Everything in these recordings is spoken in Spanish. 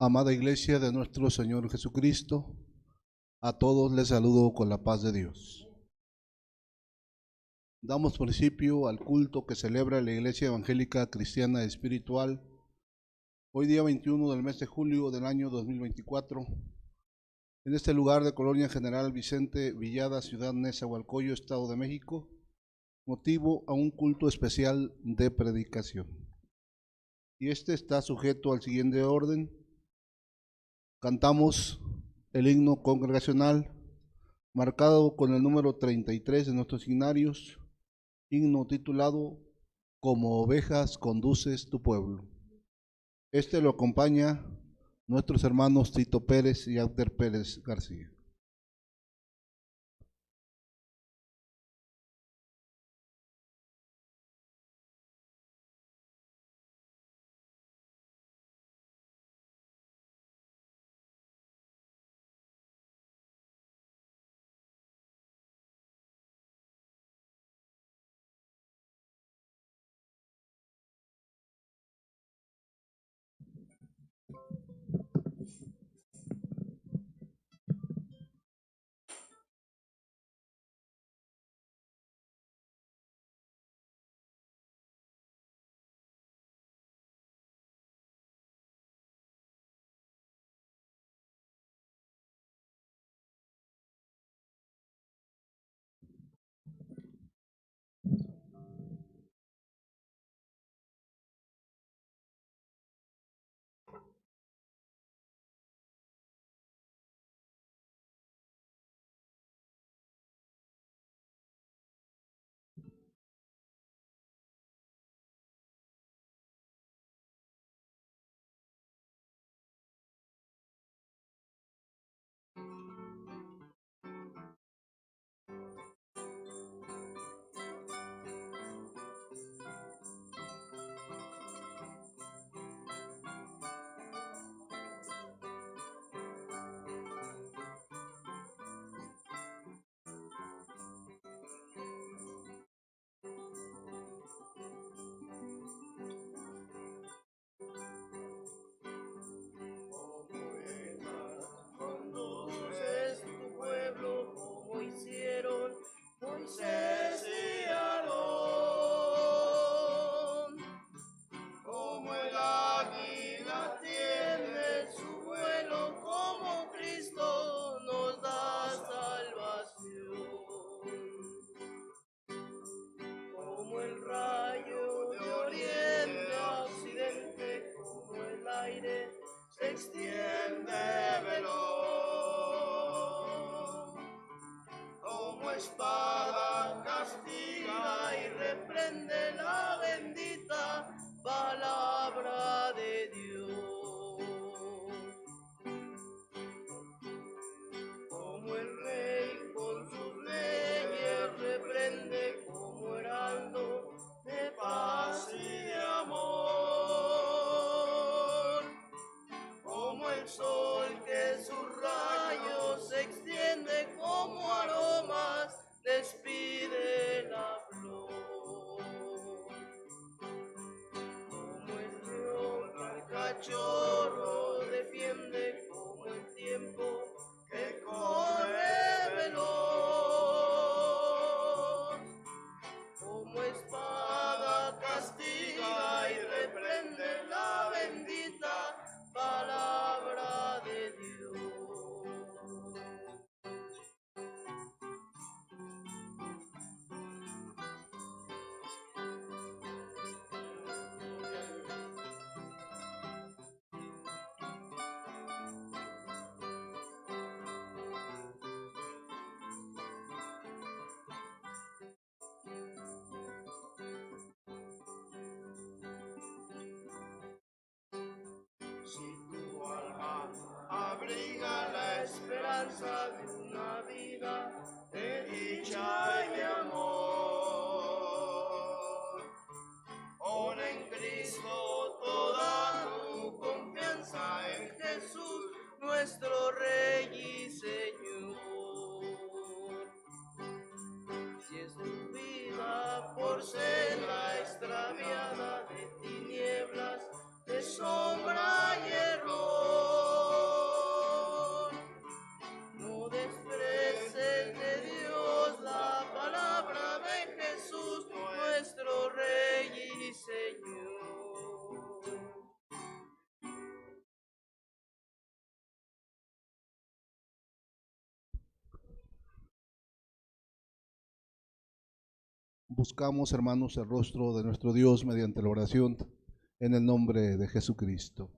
Amada Iglesia de nuestro Señor Jesucristo, a todos les saludo con la paz de Dios. Damos principio al culto que celebra la Iglesia Evangélica Cristiana Espiritual, hoy día 21 del mes de julio del año 2024, en este lugar de Colonia General Vicente Villada, Ciudad Nezahualcóyotl, Estado de México, motivo a un culto especial de predicación. Y este está sujeto al siguiente orden. Cantamos el himno congregacional, marcado con el número 33 de nuestros signarios, himno titulado Como ovejas conduces tu pueblo. Este lo acompaña nuestros hermanos Tito Pérez y Abder Pérez García. Moisés y Aarón, como el águila tiene su vuelo, como Cristo nos da salvación, como el rayo de oriente a occidente, como el aire se extiende veloz, como espada castiga y reprende la bendita palabra de Dios. Como el rey con sus leyes reprende, como heraldo de paz y de amor, como el sol que sus rayos se extiende, como aromas despide la flor, como el león al cachorro defiende, como el tiempo que corre veloz, como espada castiga y reprende la bendita palabra de Dios. Buscamos, hermanos, el rostro de nuestro Dios mediante la oración en el nombre de Jesucristo.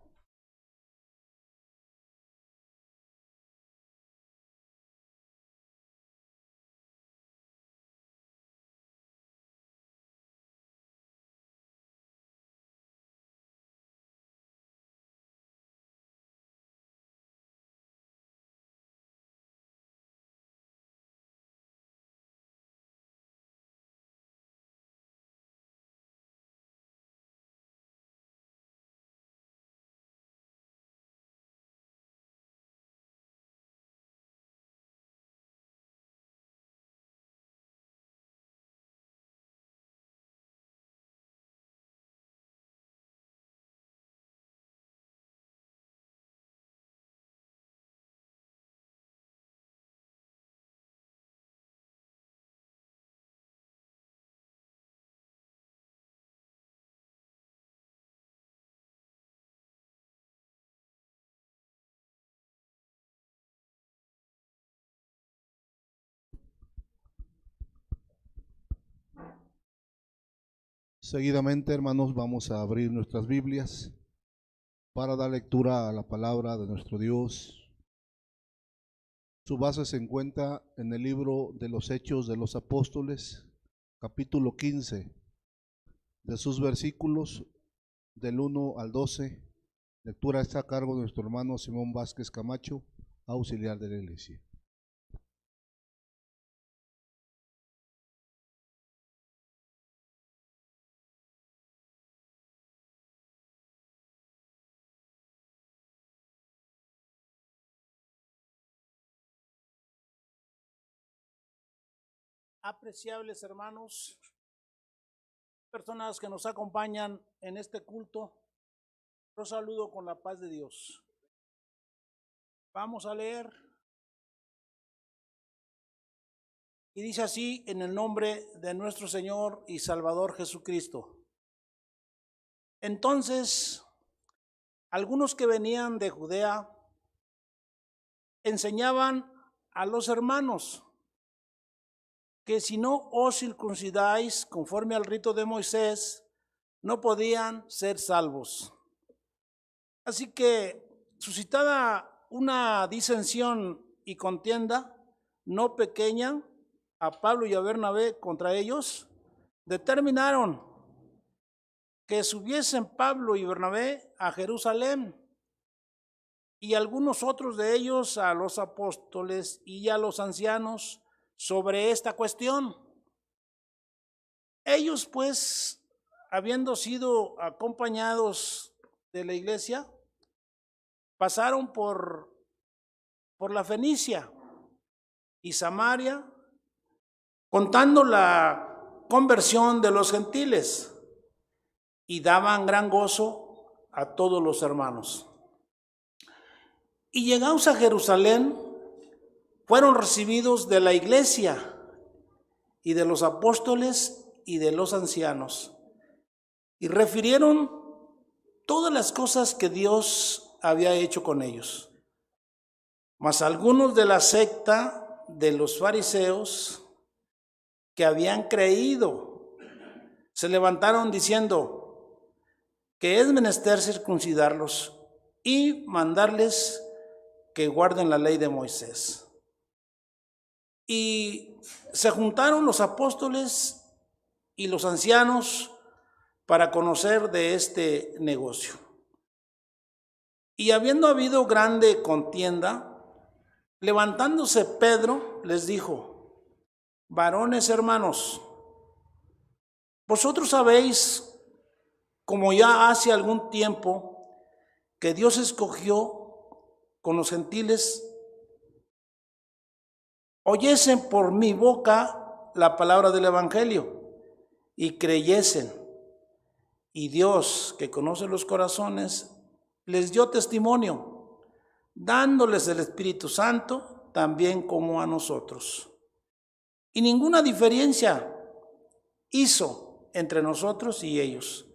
Seguidamente, hermanos, vamos a abrir nuestras Biblias para dar lectura a la palabra de nuestro Dios. Su base se encuentra en el libro de los Hechos de los Apóstoles, capítulo 15, de sus versículos del 1 al 12. Lectura está a cargo de nuestro hermano Simón Vázquez Camacho, auxiliar de la iglesia. Apreciables hermanos, personas que nos acompañan en este culto, los saludo con la paz de Dios. Vamos a leer, y dice así: en el nombre de nuestro Señor y Salvador Jesucristo. Entonces, algunos que venían de Judea enseñaban a los hermanos que si no os circuncidáis conforme al rito de Moisés, no podían ser salvos. Así que, suscitada una disensión y contienda no pequeña a Pablo y a Bernabé contra ellos, determinaron que subiesen Pablo y Bernabé a Jerusalén, y algunos otros de ellos a los apóstoles y a los ancianos sobre esta cuestión. Ellos pues, habiendo sido acompañados de la iglesia, pasaron por la Fenicia y Samaria, contando la conversión de los gentiles, y daban gran gozo a todos los hermanos. Y llegados a Jerusalén, fueron recibidos de la iglesia y de los apóstoles y de los ancianos, y refirieron todas las cosas que Dios había hecho con ellos. Mas algunos de la secta de los fariseos que habían creído se levantaron diciendo que es menester circuncidarlos y mandarles que guarden la ley de Moisés. Y se juntaron los apóstoles y los ancianos para conocer de este negocio. Y habiendo habido grande contienda, levantándose Pedro les dijo: varones hermanos, vosotros sabéis, como ya hace algún tiempo, que Dios escogió con los gentiles oyesen por mi boca la palabra del evangelio y creyesen. Y Dios, que conoce los corazones, les dio testimonio, dándoles el Espíritu Santo también como a nosotros. Y ninguna diferencia hizo entre nosotros y ellos,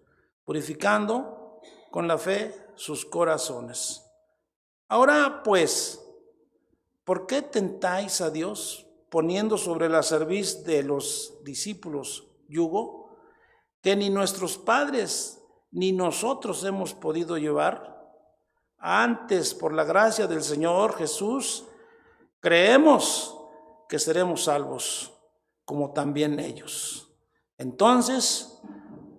purificando con la fe sus corazones. Ahora pues, ¿por qué tentáis a Dios poniendo sobre la cerviz de los discípulos yugo que ni nuestros padres ni nosotros hemos podido llevar. Antes, por la gracia del Señor Jesús, creemos que seremos salvos, como también ellos. Entonces,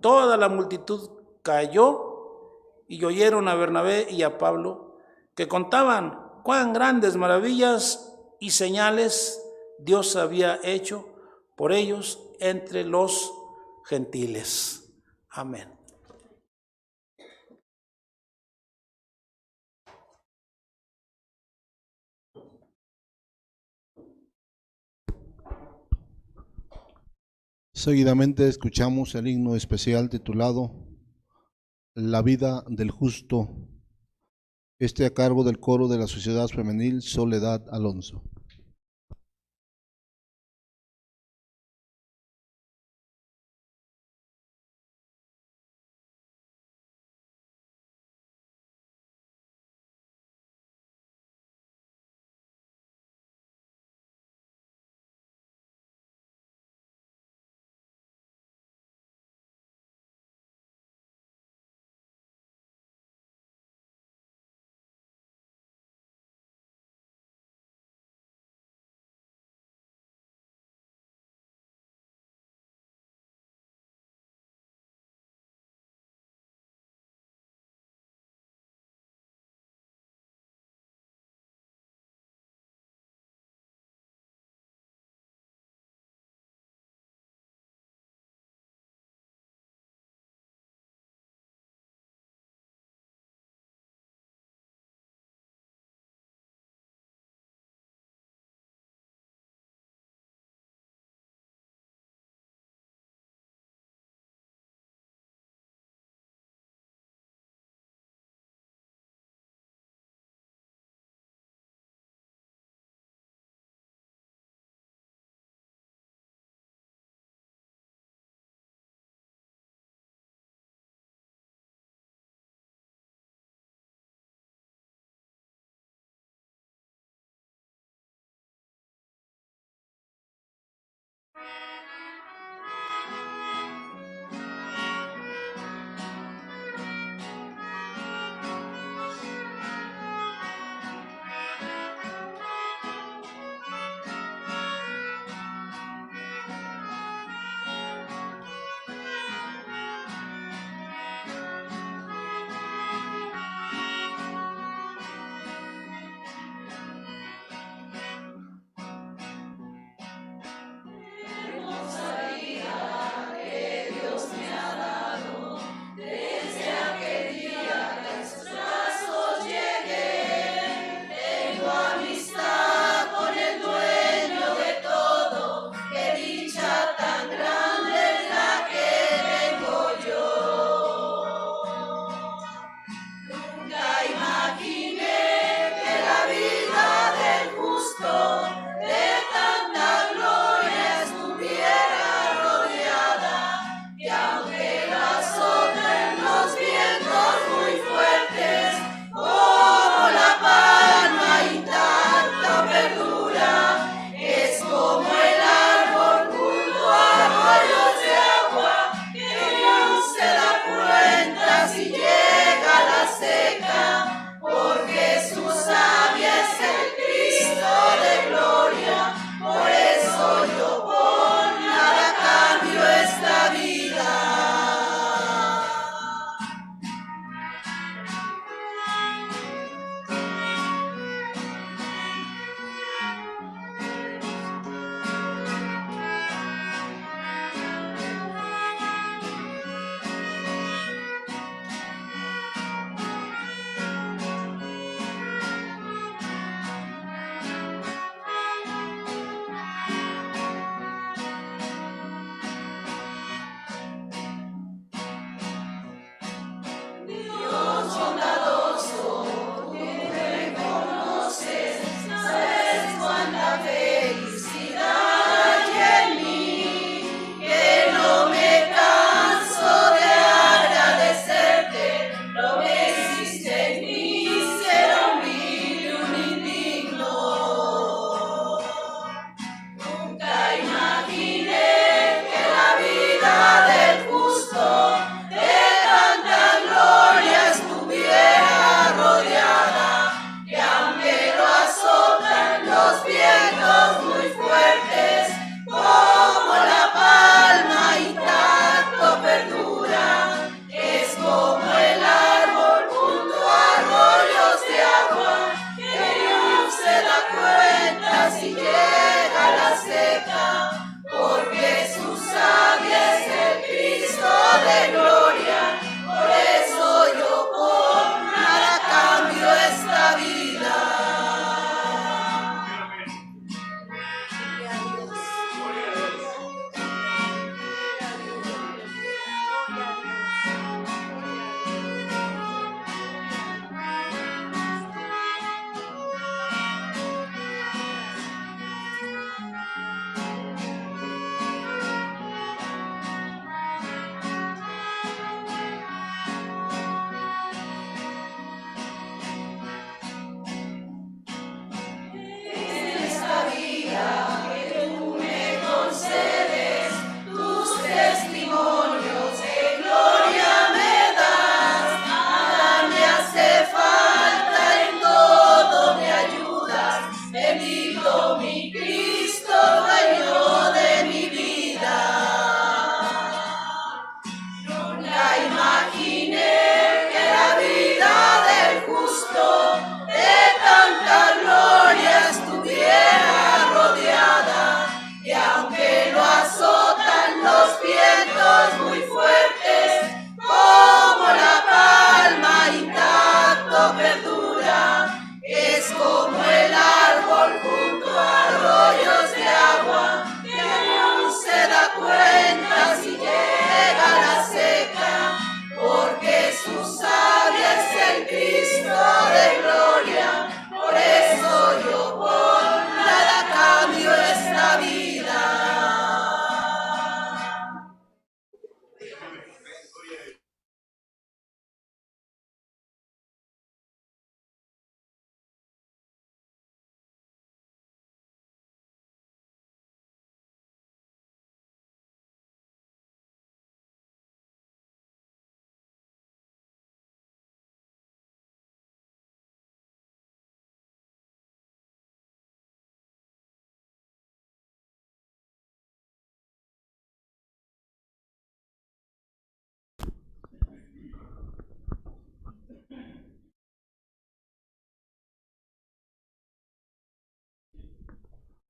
toda la multitud cayó y oyeron a Bernabé y a Pablo, que contaban cuán grandes maravillas y señales Dios había hecho por ellos entre los gentiles. Amén. Seguidamente escuchamos el himno especial titulado La vida del justo, a cargo del coro de la Sociedad Femenil Soledad Alonso.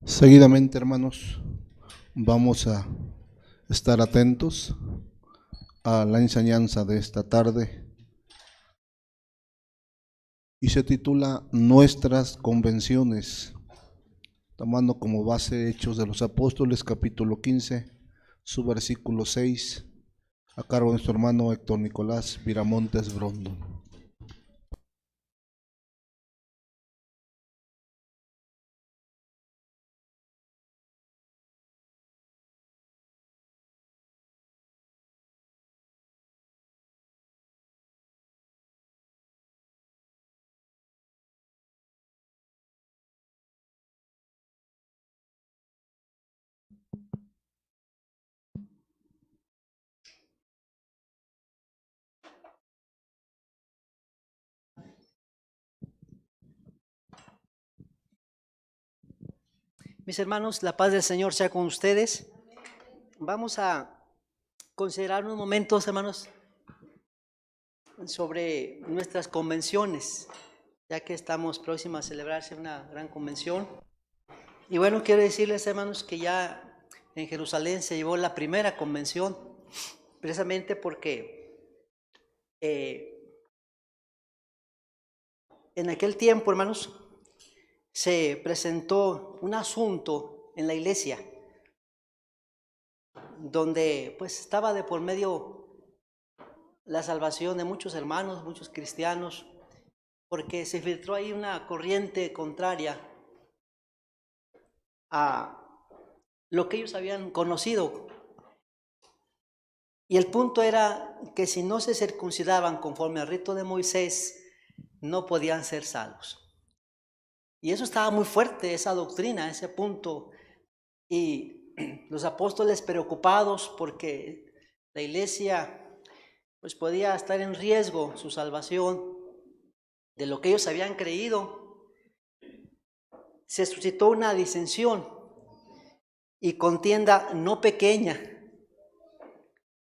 Seguidamente, hermanos, vamos a estar atentos a la enseñanza de esta tarde y se titula Nuestras convenciones, tomando como base Hechos de los Apóstoles, capítulo 15, su versículo 6, a cargo de nuestro hermano Héctor Nicolás Viramontes Brondon. Mis hermanos, la paz del Señor sea con ustedes. Vamos a considerar unos momentos, hermanos, sobre nuestras convenciones, ya que estamos próximos a celebrarse una gran convención. Y bueno, quiero decirles, hermanos, que ya en Jerusalén se llevó la primera convención, precisamente porque en aquel tiempo, hermanos, se presentó un asunto en la iglesia donde pues estaba de por medio la salvación de muchos hermanos, muchos cristianos, porque se filtró ahí una corriente contraria a lo que ellos habían conocido. Y el punto era que si no se circuncidaban conforme al rito de Moisés, no podían ser salvos. Y eso estaba muy fuerte, esa doctrina, ese punto. Y los apóstoles preocupados porque la iglesia pues podía estar en riesgo su salvación de lo que ellos habían creído, se suscitó una disensión y contienda no pequeña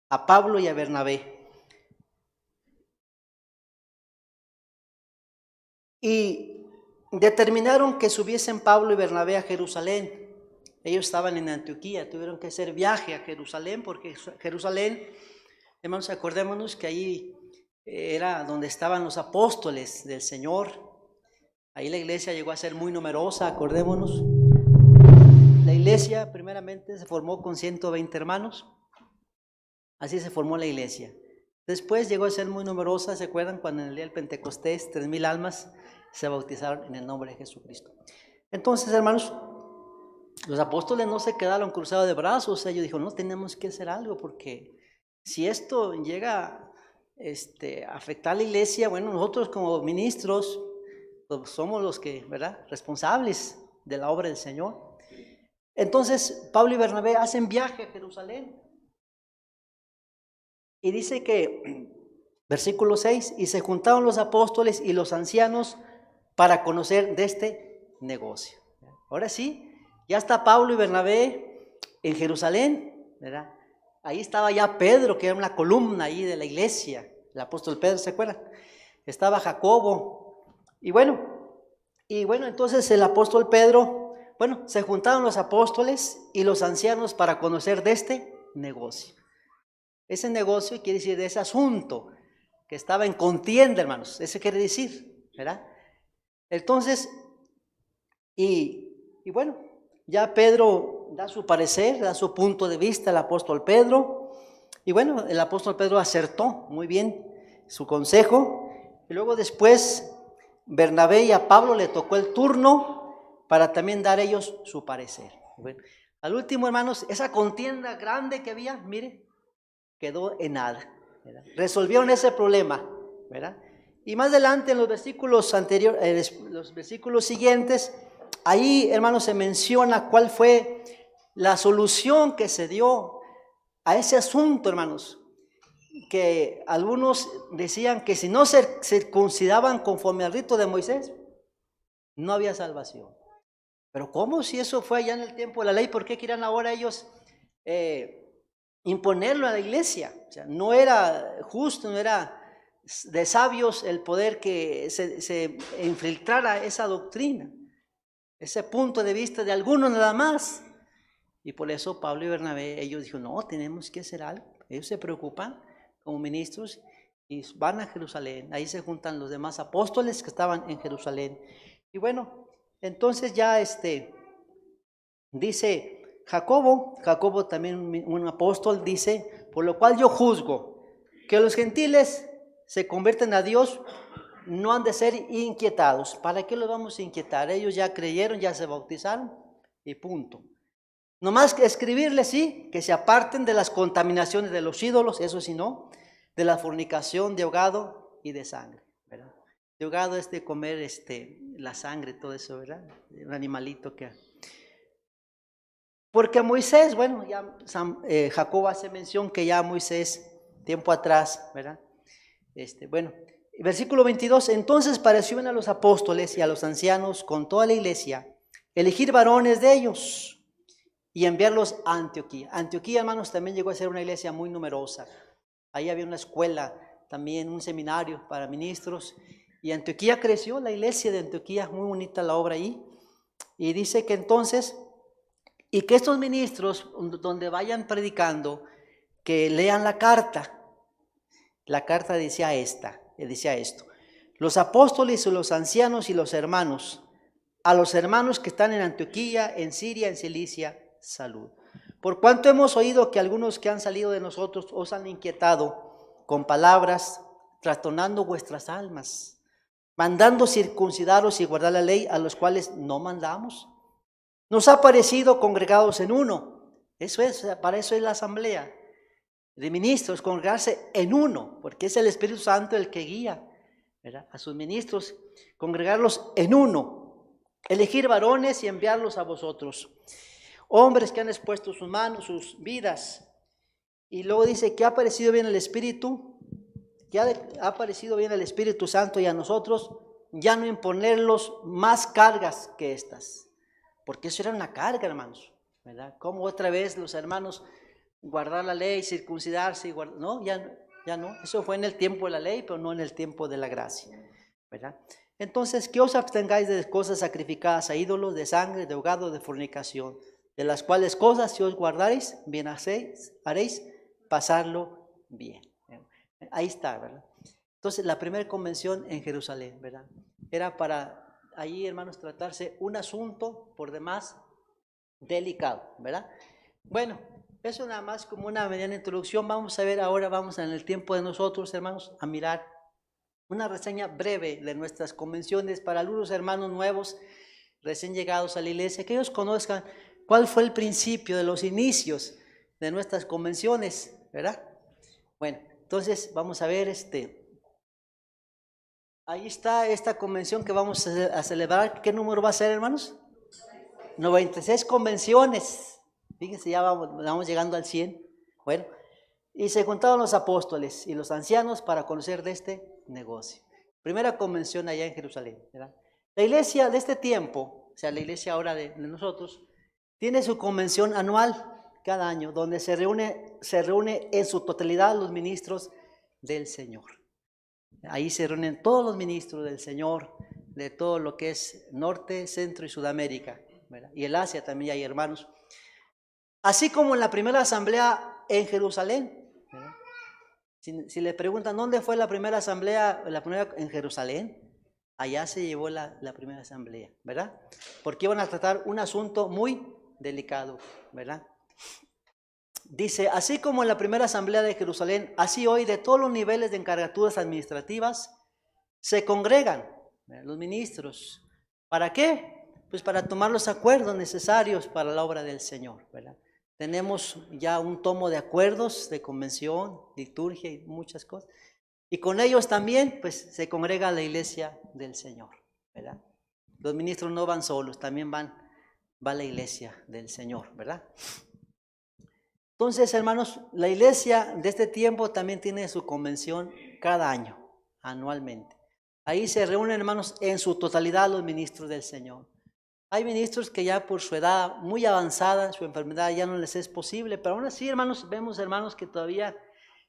a Pablo y a Bernabé. Y determinaron que subiesen Pablo y Bernabé a Jerusalén. Ellos estaban en Antioquía, tuvieron que hacer viaje a Jerusalén, porque Jerusalén, hermanos, acordémonos que ahí era donde estaban los apóstoles del Señor. Ahí la iglesia llegó a ser muy numerosa, acordémonos. La iglesia primeramente se formó con 120 hermanos, así se formó la iglesia. Después llegó a ser muy numerosa, ¿se acuerdan cuando en el día del Pentecostés 3,000 almas se bautizaron en el nombre de Jesucristo? Entonces, hermanos, los apóstoles no se quedaron cruzados de brazos, ellos dijeron, no, tenemos que hacer algo, porque si esto llega a afectar a la iglesia, bueno, nosotros como ministros pues, somos los que, ¿verdad?, responsables de la obra del Señor. Entonces, Pablo y Bernabé hacen viaje a Jerusalén. Y dice que, versículo 6, y se juntaron los apóstoles y los ancianos para conocer de este negocio. Ahora sí, ya está Pablo y Bernabé en Jerusalén, ¿verdad? Ahí estaba ya Pedro, que era una columna ahí de la iglesia, el apóstol Pedro, ¿se acuerdan? Estaba Jacobo, y bueno, entonces el apóstol Pedro, se juntaron los apóstoles y los ancianos para conocer de este negocio. Ese negocio quiere decir de ese asunto que estaba en contienda, hermanos. Eso quiere decir, ¿verdad? Entonces, y bueno, ya Pedro da su parecer, da su punto de vista, el apóstol Pedro. Y bueno, el apóstol Pedro acertó muy bien su consejo. Y luego después, Bernabé y a Pablo le tocó el turno para también dar ellos su parecer. Bueno, al último, hermanos, esa contienda grande que había, mire, quedó en nada, ¿verdad? Resolvieron ese problema, ¿verdad? Y más adelante en los versículos anteriores, los versículos siguientes, ahí, hermanos, se menciona cuál fue la solución que se dio a ese asunto, hermanos, que algunos decían que si no se circuncidaban conforme al rito de Moisés, no había salvación. Pero ¿cómo? Si eso fue allá en el tiempo de la ley, ¿por qué quieran ahora ellos imponerlo a la iglesia? O sea, no era justo, no era de sabios el poder que se infiltrara esa doctrina. ese punto de vista de algunos nada más. Y por eso Pablo y Bernabé, ellos dijeron, no, tenemos que hacer algo. Ellos se preocupan como ministros y van a Jerusalén. Ahí se juntan los demás apóstoles que estaban en Jerusalén. Y bueno, entonces ya dice Jacobo también un apóstol, dice, por lo cual yo juzgo que los gentiles se convierten a Dios, no han de ser inquietados. ¿Para qué los vamos a inquietar? Ellos ya creyeron, ya se bautizaron y punto. Nomás que escribirles, sí, que se aparten de las contaminaciones de los ídolos, eso sí, no, de la fornicación, de ahogado y de sangre, ¿verdad? De ahogado es de comer la sangre, todo eso, ¿verdad? Un animalito que... Porque Moisés, bueno, ya Jacob hace mención que ya Moisés, tiempo atrás, ¿verdad? Bueno, versículo 22, entonces pareció bien a los apóstoles y a los ancianos con toda la iglesia elegir varones de ellos y enviarlos a Antioquía. Antioquía, hermanos, también llegó a ser una iglesia muy numerosa. Ahí había una escuela, también un seminario para ministros. Y Antioquía creció, la iglesia de Antioquía, muy bonita la obra ahí. Y dice que entonces, y que estos ministros, donde vayan predicando, que lean la carta. La carta decía esto. Los apóstoles y los ancianos y los hermanos, a los hermanos que están en Antioquía, en Siria, en Cilicia, salud. Por cuanto hemos oído que algunos que han salido de nosotros os han inquietado con palabras, trastornando vuestras almas, mandando circuncidaros y guardar la ley, a los cuales no mandamos. Nos ha parecido congregados en uno. Eso es, para eso es la asamblea de ministros, congregarse en uno, porque es el Espíritu Santo el que guía, ¿verdad?, a sus ministros, congregarlos en uno, elegir varones y enviarlos a vosotros. Hombres que han expuesto sus manos, sus vidas. Y luego dice que ha parecido bien el Espíritu, que ha parecido bien el Espíritu Santo y a nosotros ya no imponerlos más cargas que estas. Porque eso era una carga, hermanos, ¿verdad? Como otra vez los hermanos guardar la ley, circuncidarse, no, ya no. Eso fue en el tiempo de la ley, pero no en el tiempo de la gracia, ¿verdad? Entonces, que os abstengáis de cosas sacrificadas a ídolos, de sangre, de ahogado, de fornicación, de las cuales cosas si os guardaréis, bien haréis pasarlo bien. Ahí está, ¿verdad? Entonces, la primera convención en Jerusalén, ¿verdad? Era para allí, hermanos, tratarse un asunto por demás delicado, ¿verdad? Bueno, eso nada más como una mediana introducción. Vamos a ver ahora, vamos en el tiempo de nosotros, hermanos, a mirar una reseña breve de nuestras convenciones para algunos hermanos nuevos, recién llegados a la iglesia, que ellos conozcan cuál fue el principio de los inicios de nuestras convenciones, ¿verdad? Bueno, entonces vamos a ver ahí está esta convención que vamos a celebrar. ¿Qué número va a ser, hermanos? 96 convenciones. Fíjense, ya vamos llegando al 100. Bueno, y se juntaron los apóstoles y los ancianos para conocer de este negocio. Primera convención allá en Jerusalén, ¿verdad? La iglesia de este tiempo, o sea, la iglesia ahora de nosotros, tiene su convención anual cada año, donde se reúne en su totalidad los ministros del Señor. Ahí se reúnen todos los ministros del Señor, de todo lo que es Norte, Centro y Sudamérica, ¿verdad? Y el Asia también hay hermanos. Así como en la primera asamblea en Jerusalén, ¿verdad? Si le preguntan dónde fue la primera asamblea, en Jerusalén, allá se llevó la primera asamblea, ¿verdad? Porque iban a tratar un asunto muy delicado, ¿verdad? Dice, así como en la primera asamblea de Jerusalén, así hoy de todos los niveles de encargaturas administrativas se congregan, ¿verdad?, los ministros. ¿Para qué? Pues para tomar los acuerdos necesarios para la obra del Señor, ¿verdad? Tenemos ya un tomo de acuerdos, de convención, liturgia y muchas cosas. Y con ellos también, pues, se congrega la iglesia del Señor, ¿verdad? Los ministros no van solos, también va la iglesia del Señor, ¿verdad? Entonces, hermanos, la iglesia de este tiempo también tiene su convención cada año, anualmente. Ahí se reúnen, hermanos, en su totalidad los ministros del Señor. Hay ministros que ya por su edad muy avanzada, su enfermedad ya no les es posible, pero aún así, hermanos, vemos hermanos que todavía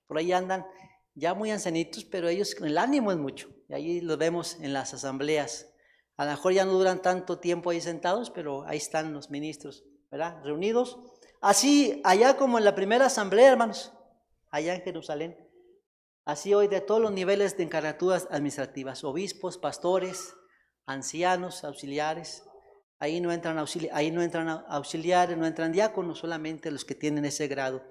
por ahí andan ya muy ancianitos, pero ellos, el ánimo es mucho. Y ahí los vemos en las asambleas, A lo mejor ya no duran tanto tiempo ahí sentados, pero ahí están los ministros, ¿verdad? Reunidos. Así, allá como en la primera asamblea, hermanos, allá en Jerusalén. Así hoy de todos los niveles de encargaturas administrativas, obispos, pastores, ancianos, auxiliares. Ahí no entran auxiliares, no entran diáconos, solamente los que tienen ese grado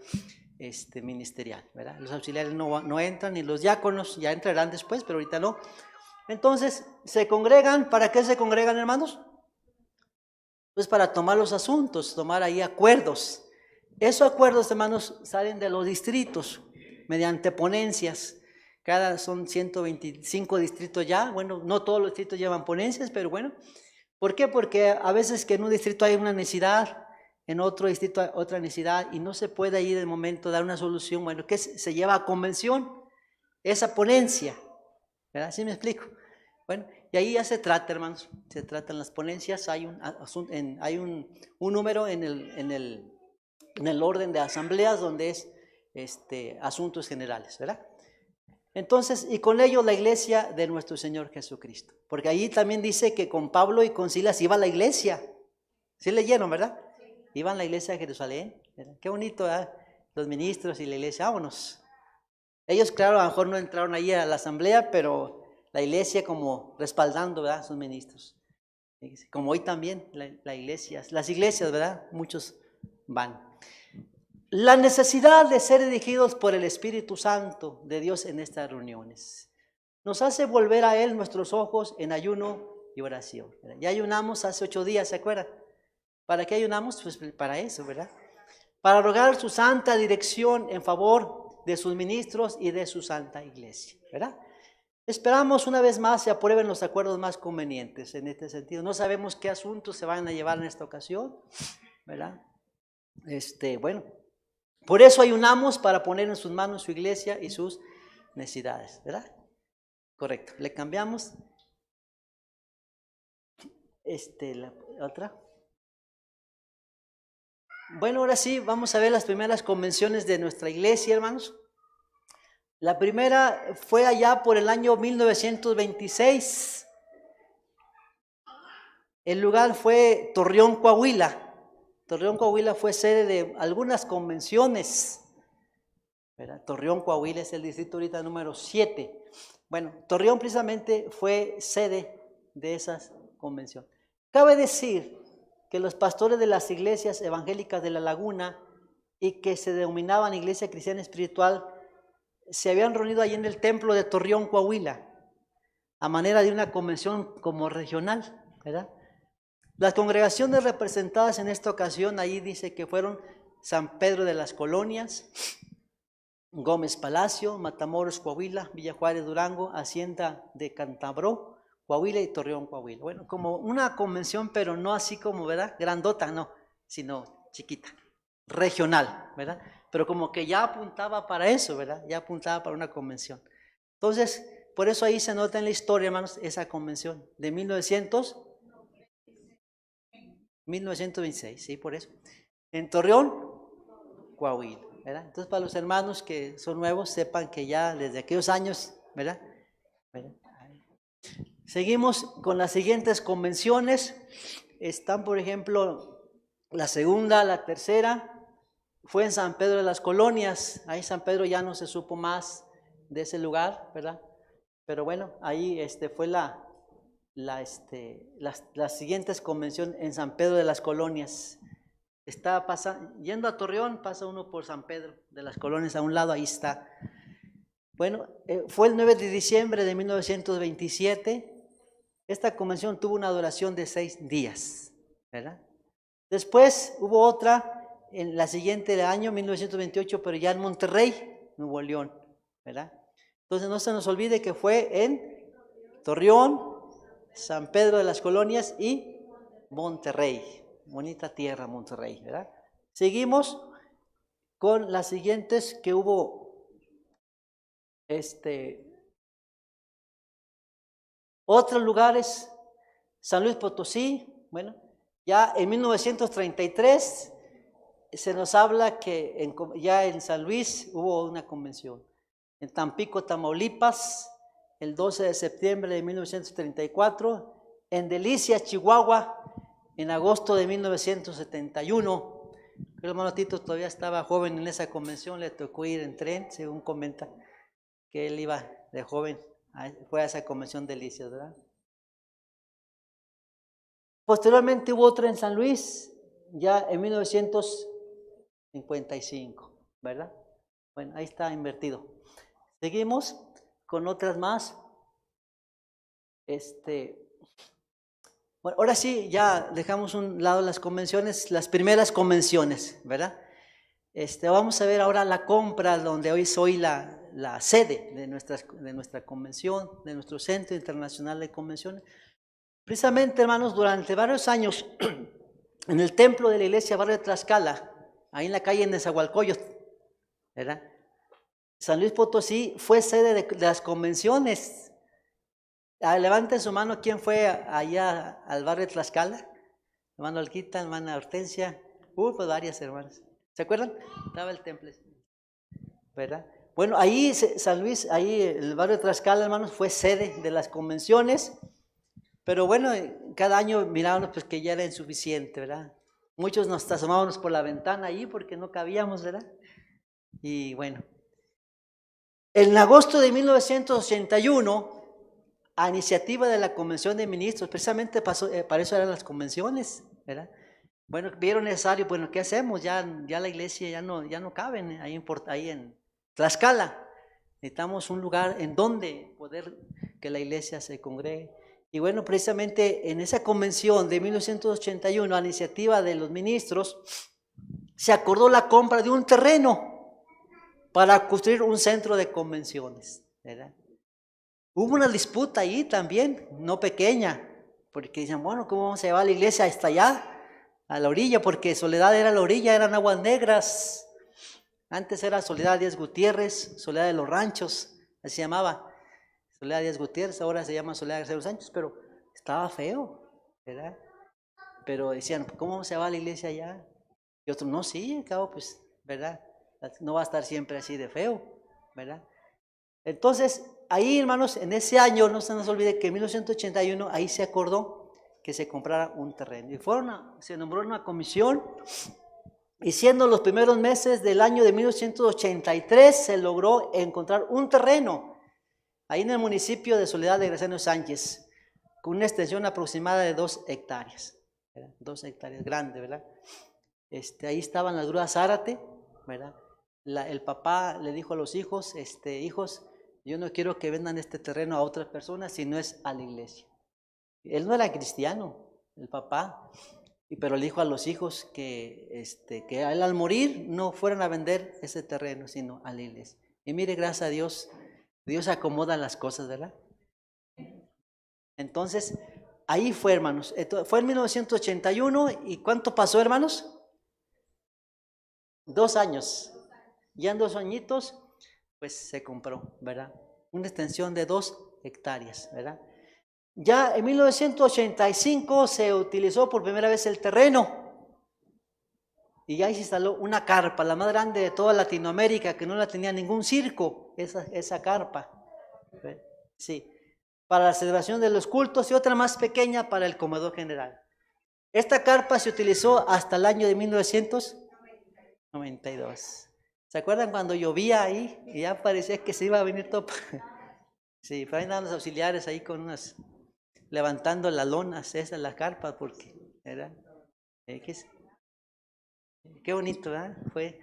ministerial, ¿verdad? Los auxiliares no entran, ni los diáconos ya entrarán después, pero ahorita no. Entonces, se congregan. ¿Para qué se congregan, hermanos? Pues para tomar los asuntos, tomar ahí acuerdos. Esos acuerdos, hermanos, salen de los distritos mediante ponencias. Son 125 distritos ya. Bueno, no todos los distritos llevan ponencias, pero bueno. ¿Por qué? Porque a veces que en un distrito hay una necesidad, en otro distrito hay otra necesidad, y no se puede ahí de momento dar una solución. Bueno, ¿qué se lleva a convención? Esa ponencia, ¿verdad? ¿Sí me explico? Bueno, y ahí ya se trata, hermanos, se tratan las ponencias. Hay un número en el orden de asambleas donde es asuntos generales, ¿verdad? Entonces, y con ello la iglesia de nuestro Señor Jesucristo. Porque ahí también dice que con Pablo y con Silas iba a la iglesia. ¿Sí leyeron, verdad? Iban a la iglesia de Jerusalén, ¿verdad? Qué bonito, ¿verdad? Los ministros y la iglesia, vámonos. Ellos, claro, a lo mejor no entraron ahí a la asamblea, pero la iglesia como respaldando, ¿verdad? Sus ministros. Como hoy también las iglesias, ¿verdad? Muchos van. La necesidad de ser dirigidos por el Espíritu Santo de Dios en estas reuniones nos hace volver a Él nuestros ojos en ayuno y oración. Ya ayunamos hace 8 días, ¿se acuerdan? ¿Para qué ayunamos? Pues para eso, ¿verdad? Para rogar su santa dirección en favor de sus ministros y de su santa iglesia, ¿verdad? Esperamos una vez más se aprueben los acuerdos más convenientes en este sentido. No sabemos qué asuntos se van a llevar en esta ocasión, ¿verdad? Bueno, por eso ayunamos, para poner en sus manos su iglesia y sus necesidades, ¿verdad? Correcto. Le cambiamos. La otra. Bueno, ahora sí, vamos a ver las primeras convenciones de nuestra iglesia, hermanos. La primera fue allá por el año 1926. El lugar fue Torreón, Coahuila. Torreón, Coahuila fue sede de algunas convenciones, ¿verdad? Torreón, Coahuila es el distrito ahorita número 7. Bueno, Torreón precisamente fue sede de esas convenciones. Cabe decir que los pastores de las iglesias evangélicas de La Laguna y que se denominaban Iglesia Cristiana Espiritual se habían reunido allí en el templo de Torreón, Coahuila, a manera de una convención como regional, ¿verdad? Las congregaciones representadas en esta ocasión, ahí dice que fueron San Pedro de las Colonias, Gómez Palacio, Matamoros, Coahuila, Villa Juárez, Durango, Hacienda de Cantabró, Coahuila y Torreón, Coahuila. Bueno, como una convención, pero no así como, ¿verdad? Grandota, no, sino chiquita, regional, ¿verdad? Pero como que ya apuntaba para eso, ¿verdad? Ya apuntaba para una convención. Entonces, por eso ahí se nota en la historia, hermanos, esa convención de 1926, sí, por eso. En Torreón, Coahuila, ¿verdad? Entonces, para los hermanos que son nuevos, sepan que ya desde aquellos años, ¿verdad? Seguimos con las siguientes convenciones. Están, por ejemplo, la segunda, la tercera, fue en San Pedro de las Colonias. Ahí San Pedro ya no se supo más de ese lugar, ¿verdad? Pero bueno, ahí fue las siguientes convenciones en San Pedro de las Colonias. Yendo a Torreón, pasa uno por San Pedro de las Colonias a un lado, ahí está. Bueno, fue el 9 de diciembre de 1927. Esta convención tuvo una duración de 6 días, ¿verdad? Después hubo otra en la siguiente año, 1928, pero ya en Monterrey, Nuevo León, ¿verdad? Entonces no se nos olvide que fue en Torreón, San Pedro de las Colonias y Monterrey. Bonita tierra, Monterrey, ¿verdad? Seguimos con las siguientes que hubo, otros lugares, San Luis Potosí. Bueno, ya en 1933 se nos habla que ya en San Luis hubo una convención. En Tampico, Tamaulipas, el 12 de septiembre de 1934, en Delicias, Chihuahua, en agosto de 1971. El hermano Tito todavía estaba joven en esa convención, le tocó ir en tren, según comenta, que él iba de joven, fue a esa convención de Delicias, ¿verdad? Posteriormente hubo otra en San Luis, ya en 1955, ¿verdad? Bueno, ahí está invertido. Seguimos con otras más. Bueno, ahora sí, ya dejamos un lado las convenciones, las primeras convenciones, ¿verdad? Vamos a ver ahora la compra, donde hoy soy la sede de nuestra convención, de nuestro Centro Internacional de Convenciones. Precisamente, hermanos, durante varios años, en el templo de la iglesia Barrio de Tlaxcala, ahí en la calle Nezahualcóyotl, ¿verdad? San Luis Potosí fue sede de las convenciones. Levanten su mano, ¿quién fue allá al barrio de Tlaxcala? Hermano Alquita, hermana Hortensia, pues varias hermanas. ¿Se acuerdan? Estaba el templo, ¿verdad? Bueno, ahí San Luis, ahí el barrio de Tlaxcala, hermanos, fue sede de las convenciones, pero bueno, cada año mirábamos pues que ya era insuficiente, ¿verdad? Muchos nos asomábamos por la ventana ahí porque no cabíamos, ¿verdad? Y bueno, en agosto de 1981, a iniciativa de la Convención de Ministros, precisamente para eso eran las convenciones, ¿verdad? Bueno, vieron necesario, bueno, ¿qué hacemos? Ya la iglesia ya no cabe ahí en Tlaxcala. Necesitamos un lugar en donde poder que la iglesia se congregue. Y bueno, precisamente en esa convención de 1981, a iniciativa de los ministros, se acordó la compra de un terreno para construir un centro de convenciones, ¿verdad? Hubo una disputa ahí también, no pequeña, porque dicen, bueno, ¿cómo vamos a llevar a la iglesia hasta allá, a la orilla? Porque Soledad era la orilla, eran aguas negras. Antes era Soledad Díaz Gutiérrez, Soledad de los Ranchos, así se llamaba. Soledad Díaz Gutiérrez, ahora se llama Soledad García de los Sánchez, pero estaba feo, ¿verdad? Pero decían, ¿cómo vamos a llevar a la iglesia allá? Y otros, no, sí, cabo, pues, ¿verdad? No va a estar siempre así de feo, ¿verdad? Entonces, ahí, hermanos, en ese año, no se nos olvide que en 1981, ahí se acordó que se comprara un terreno. Y se nombró una comisión, y siendo los primeros meses del año de 1983, se logró encontrar un terreno, ahí en el municipio de Soledad de Graciano Sánchez, con una extensión aproximada de 2 hectáreas, ¿verdad? 2 hectáreas, grande, ¿verdad? Ahí estaban las grúas Zárate, ¿verdad? El papá le dijo a los hijos, hijos, yo no quiero que vendan este terreno a otras personas, sino es a la iglesia. Él no era cristiano, el papá, pero le dijo a los hijos que a él al morir no fueran a vender ese terreno, sino a la iglesia. Y mire, gracias a Dios, Dios acomoda las cosas, ¿verdad? Entonces, ahí fue, hermanos. Fue en 1981, ¿y cuánto pasó, hermanos? 2 años. Ya en 2 añitos, pues se compró, ¿verdad? Una extensión de 2 hectáreas, ¿verdad? Ya en 1985 se utilizó por primera vez el terreno y ahí se instaló una carpa, la más grande de toda Latinoamérica, que no la tenía ningún circo, esa carpa, sí, para la celebración de los cultos, y otra más pequeña para el comedor general. Esta carpa se utilizó hasta el año de 1992. ¿Se acuerdan cuando llovía ahí y ya parecía que se iba a venir todo? Sí, pero ahí andaban los auxiliares ahí con levantando las lonas, esas las carpas, porque, ¿verdad? Qué bonito, ¿verdad? Fue.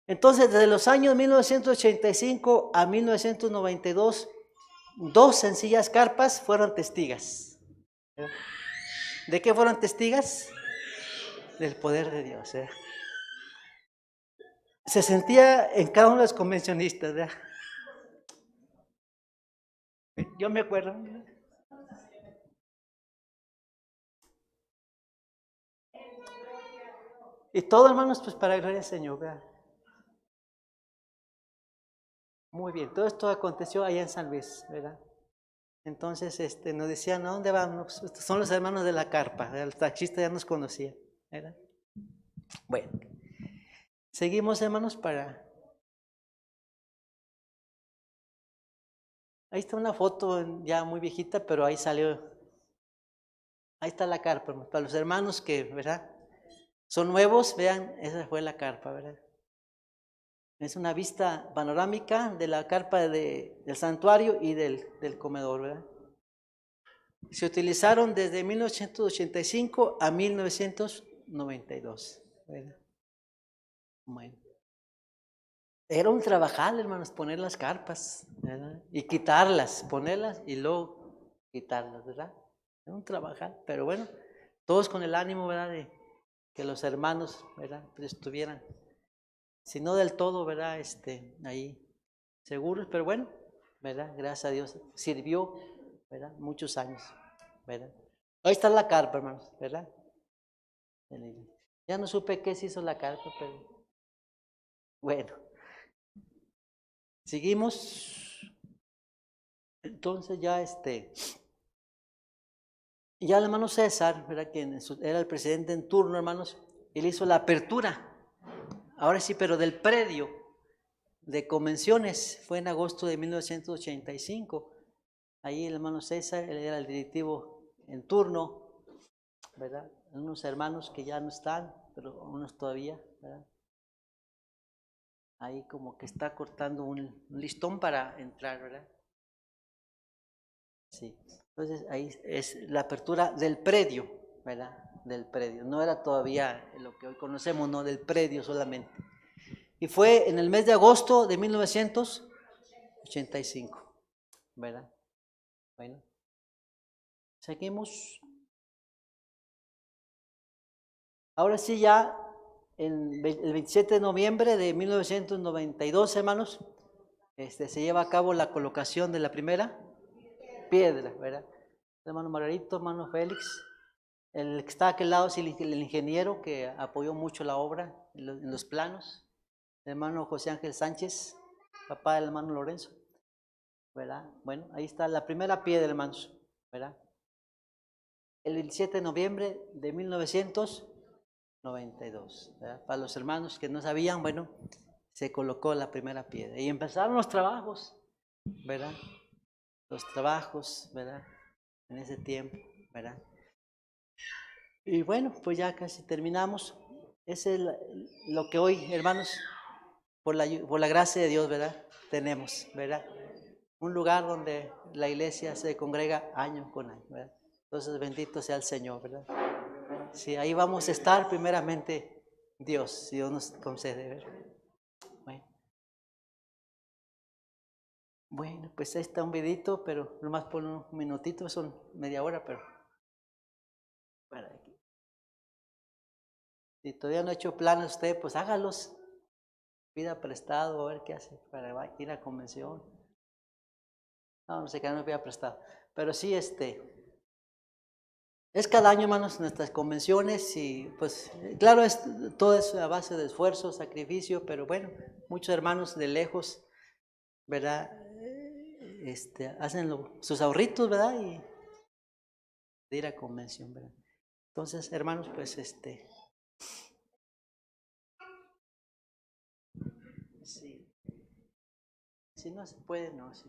Entonces, desde los años 1985 a 1992, 2 sencillas carpas fueron testigas. ¿De qué fueron testigas? Del poder de Dios, ¿verdad? Se sentía en cada uno de los convencionistas, ¿verdad? Yo me acuerdo. Y todo, hermanos, pues para gloria al Señor, ¿verdad? Muy bien, todo esto aconteció allá en San Luis, ¿verdad? Entonces nos decían, ¿a dónde vamos? Pues, son los hermanos de la carpa, ¿verdad? El taxista ya nos conocía, ¿verdad? Bueno, seguimos, hermanos, ahí está una foto ya muy viejita, pero ahí salió Ahí está la carpa, hermano. Para los hermanos que, ¿verdad?, son nuevos, vean, esa fue la carpa, ¿verdad? Es una vista panorámica de la carpa del santuario y del comedor, ¿verdad? Se utilizaron desde 1985 a 1992, ¿verdad? Bueno. Era un trabajal, hermanos, poner las carpas, ¿verdad? Y quitarlas, ponerlas y luego quitarlas, ¿verdad? Era un trabajal, pero bueno, todos con el ánimo, ¿verdad?, de que los hermanos, ¿verdad?, pues estuvieran, si no del todo, ¿verdad?, ahí seguros, pero bueno, ¿verdad?, gracias a Dios, sirvió, ¿verdad?, muchos años, ¿verdad? Ahí está la carpa, hermanos, ¿verdad? Ya no supe qué se hizo la carpa, pero bueno, seguimos. Entonces ya ya el hermano César, ¿verdad?, quien era el presidente en turno, hermanos, él hizo la apertura, ahora sí, pero del predio de convenciones, fue en agosto de 1985. Ahí el hermano César, él era el directivo en turno, ¿verdad? Unos hermanos que ya no están, pero unos todavía, ¿verdad? Ahí como que está cortando un listón para entrar, ¿verdad? Sí. Entonces ahí es la apertura del predio, ¿verdad? Del predio. No era todavía lo que hoy conocemos, no, del predio solamente. Y fue en el mes de agosto de 1985, ¿verdad? Bueno, seguimos. Ahora sí, ya el 27 de noviembre de 1992, hermanos, se lleva a cabo la colocación de la primera piedra, ¿verdad? Hermano Margarito, hermano Félix, el que está a aquel lado es el ingeniero que apoyó mucho la obra en los planos, el hermano José Ángel Sánchez, papá del hermano Lorenzo, ¿verdad? Bueno, ahí está la primera piedra, hermanos, ¿verdad? El 27 de noviembre de 1992, ¿verdad? Para los hermanos que no sabían, bueno, se colocó la primera piedra y empezaron los trabajos, ¿verdad? Los trabajos, ¿verdad? En ese tiempo, ¿verdad? Y bueno, pues ya casi terminamos. Ese es lo que hoy, hermanos, por la gracia de Dios, ¿verdad?, tenemos, ¿verdad? Un lugar donde la iglesia se congrega año con año, ¿verdad? Entonces, bendito sea el Señor, ¿verdad? Sí, ahí vamos a estar primeramente Dios, si Dios nos concede, ¿verdad? Bueno, pues ahí está un vidito, pero nomás por un minutito, son media hora, pero para aquí. Si todavía no ha hecho planes usted, pues hágalos. Pida prestado, a ver qué hace para ir a convención. No sé, que no me pida prestado. Pero sí, es cada año, hermanos, nuestras convenciones y pues claro, todo es a base de esfuerzo, sacrificio, pero bueno, muchos hermanos de lejos, ¿verdad? Hacen sus ahorritos, ¿verdad? Y de ir a convención, ¿verdad? Entonces, hermanos, pues sí. Si no se puede, no. Sí.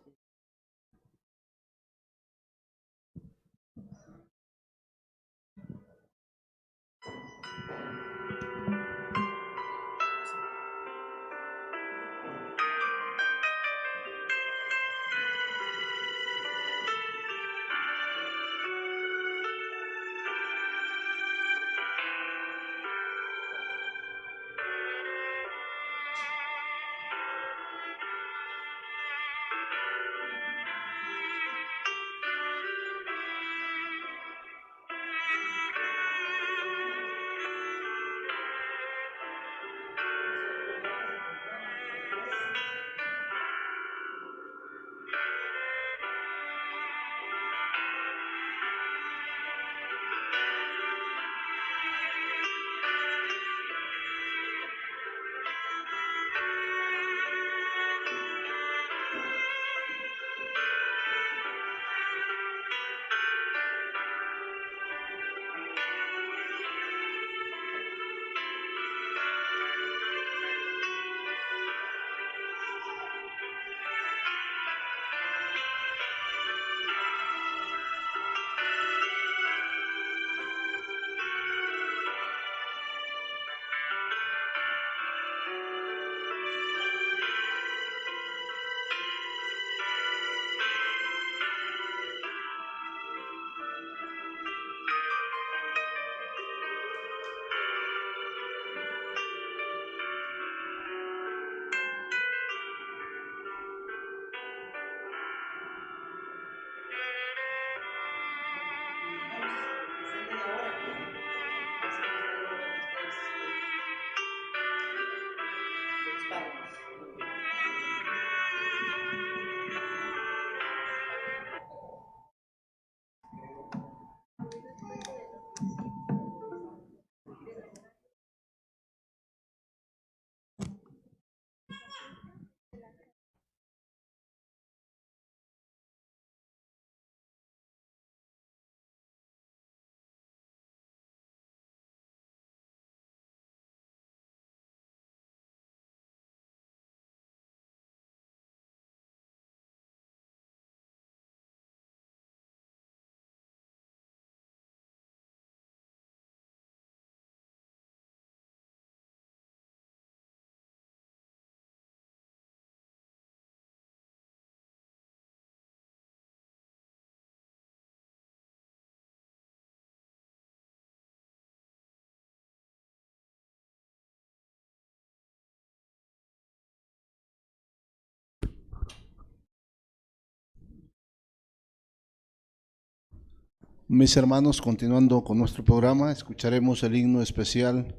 Mis hermanos, continuando con nuestro programa, escucharemos el himno especial,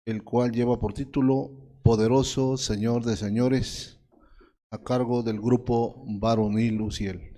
el cual lleva por título Poderoso Señor de Señores, a cargo del grupo Varonil Uziel.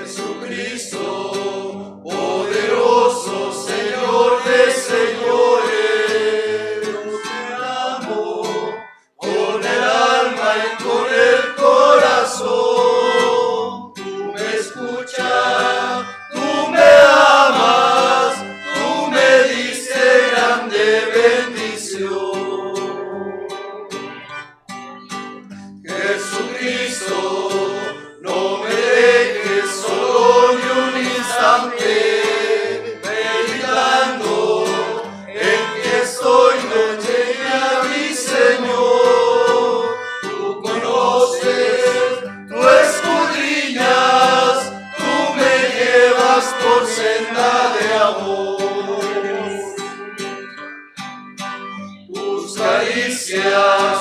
Jesucristo, poderoso Señor de señores, yo te amo con el alma y con el corazón. Tú me escuchas, tú me amas, tú me diste grande bendición. Jesucristo, no me dejes solo ni un instante, meditando en que estoy noche y a mi Señor. Tú conoces, tú escudriñas, tú me llevas por senda de amor. Tus caricias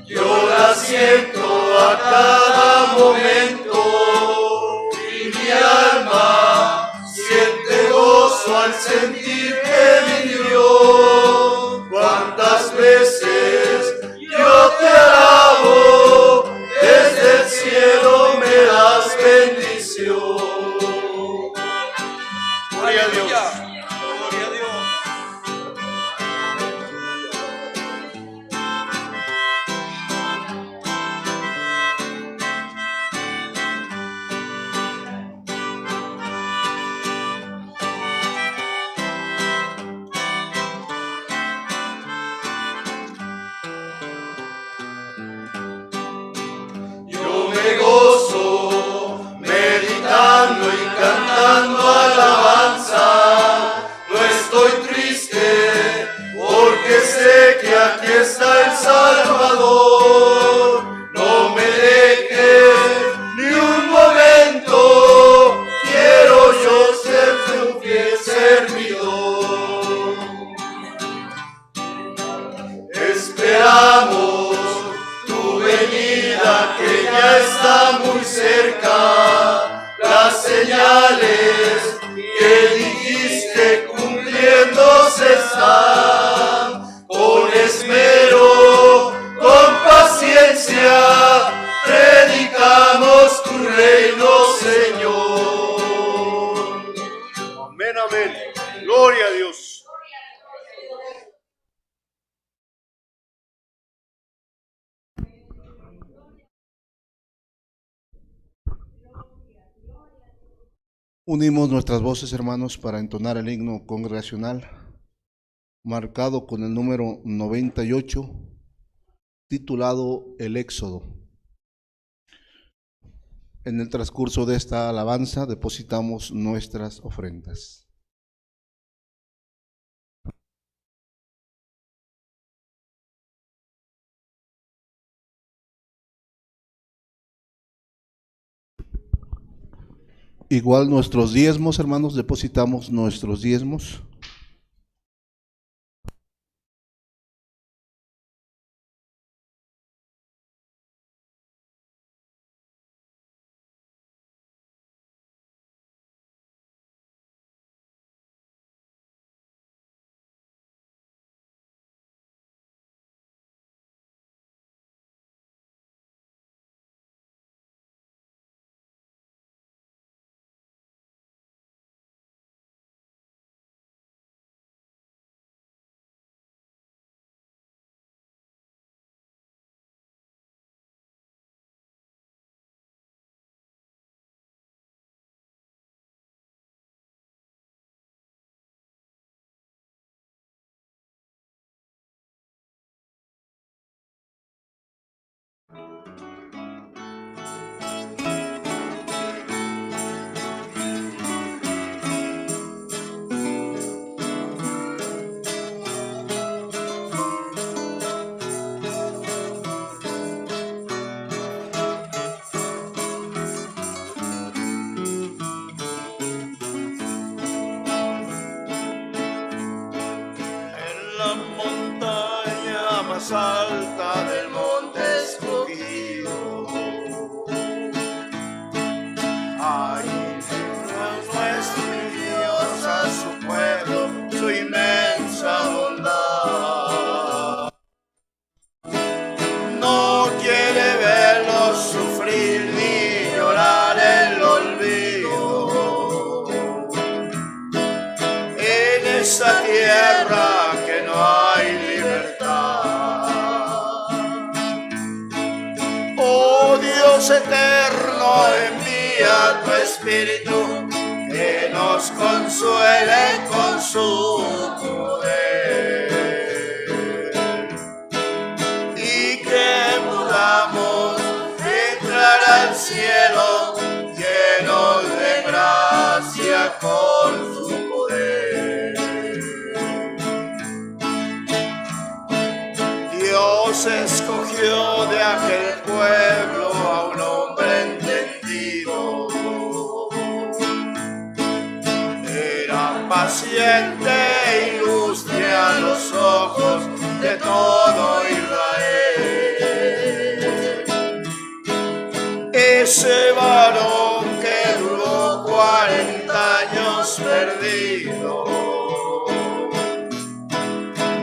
yo las siento a cada momento y mi alma siente gozo al sentir que vivió. Cuántas veces yo te alabo, desde el cielo me das bendición. Gloria a Dios. Gloria a Dios. Yo me gozo meditando y cantando alabanza. No estoy triste porque sé que aquí está el Salvador. No me dejes ni un momento, quiero yo ser tu fiel servidor. Esperamos tu venida que ya está muy cerca. Las señales que dijiste cumpliéndose están. Con esmero, con paciencia, predicamos tu reino, Señor. Amén, amén. Gloria a Dios. Unimos nuestras voces, hermanos, para entonar el himno congregacional, marcado con el número 98, titulado El Éxodo. En el transcurso de esta alabanza depositamos nuestras ofrendas. Igual nuestros diezmos, hermanos, depositamos nuestros diezmos. Alta del monte escogido, ahí nuestro Dios a su pueblo, su inmensa bondad. No quiere verlos sufrir ni llorar el olvido. En esa tierra que no hay libertad. Dios eterno, envía tu Espíritu que nos consuele con su poder y que podamos entrar al cielo llenos de gracia con su poder. Dios escogió de aquel pueblo a un hombre entendido. Era paciente e ilustre a los ojos de todo Israel. Ese varón que duró 40 años perdido,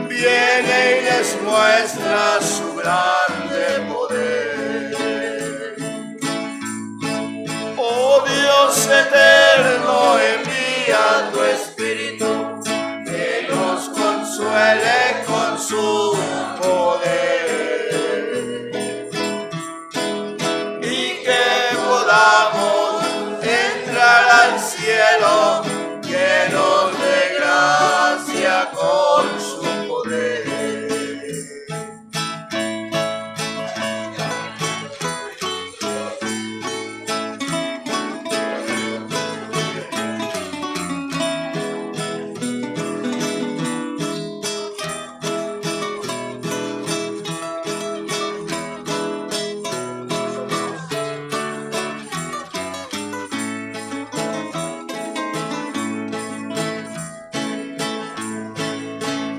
viene y les muestra su grande poder. Oh Dios eterno, envía tu Espíritu que nos consuele con su poder y que podamos entrar al cielo llenos de gracia con su poder.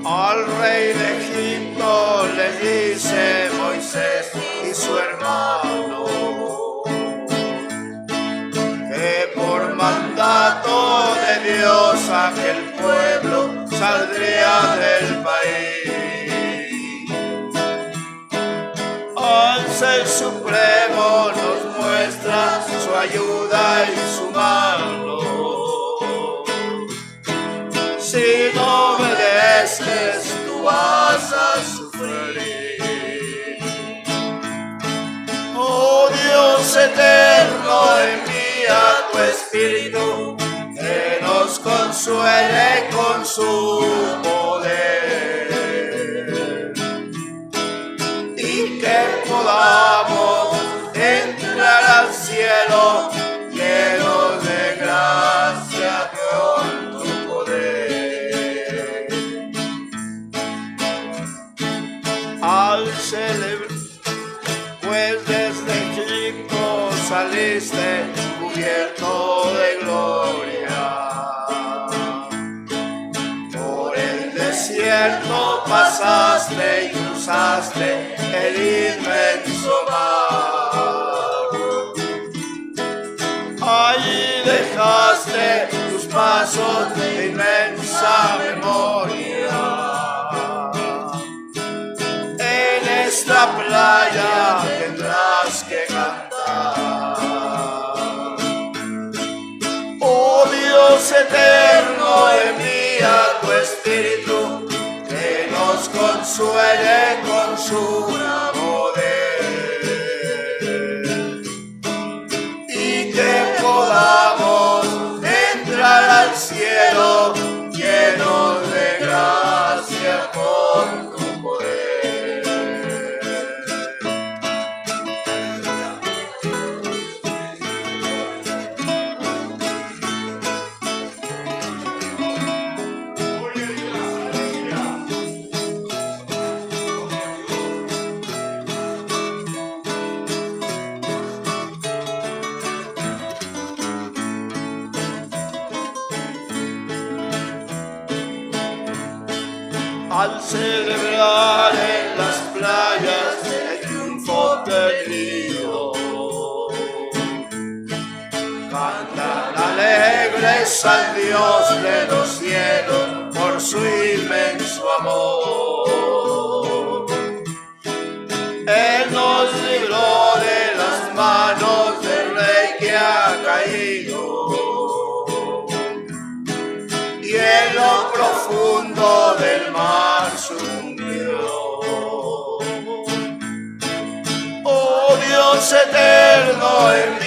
Al rey de Egipto le dice Moisés y su hermano que por mandato de Dios aquel pueblo saldría del país. Ángel Supremo nos muestra su ayuda y su mano. Si no obedeces, tú vas a sufrir. Oh Dios eterno, envía tu Espíritu que nos consuele con su poder y que podamos entrar al cielo saliste cubierto de gloria. Por el desierto pasaste y cruzaste el inmenso mar. Allí dejaste tus pasos de inmensa memoria. En esta playa tendrás que cantar. Oh Dios eterno, envía tu Espíritu que nos consuele con su poder y que podamos entrar al cielo llenos de gracia por tu poder. Al celebrar en las playas el triunfo perdido, cantan alegres al Dios de los cielos por su inmenso amor. Él nos libró de las manos del rey que ha caído, y en lo profundo del mar sumió. Oh Dios eterno, envía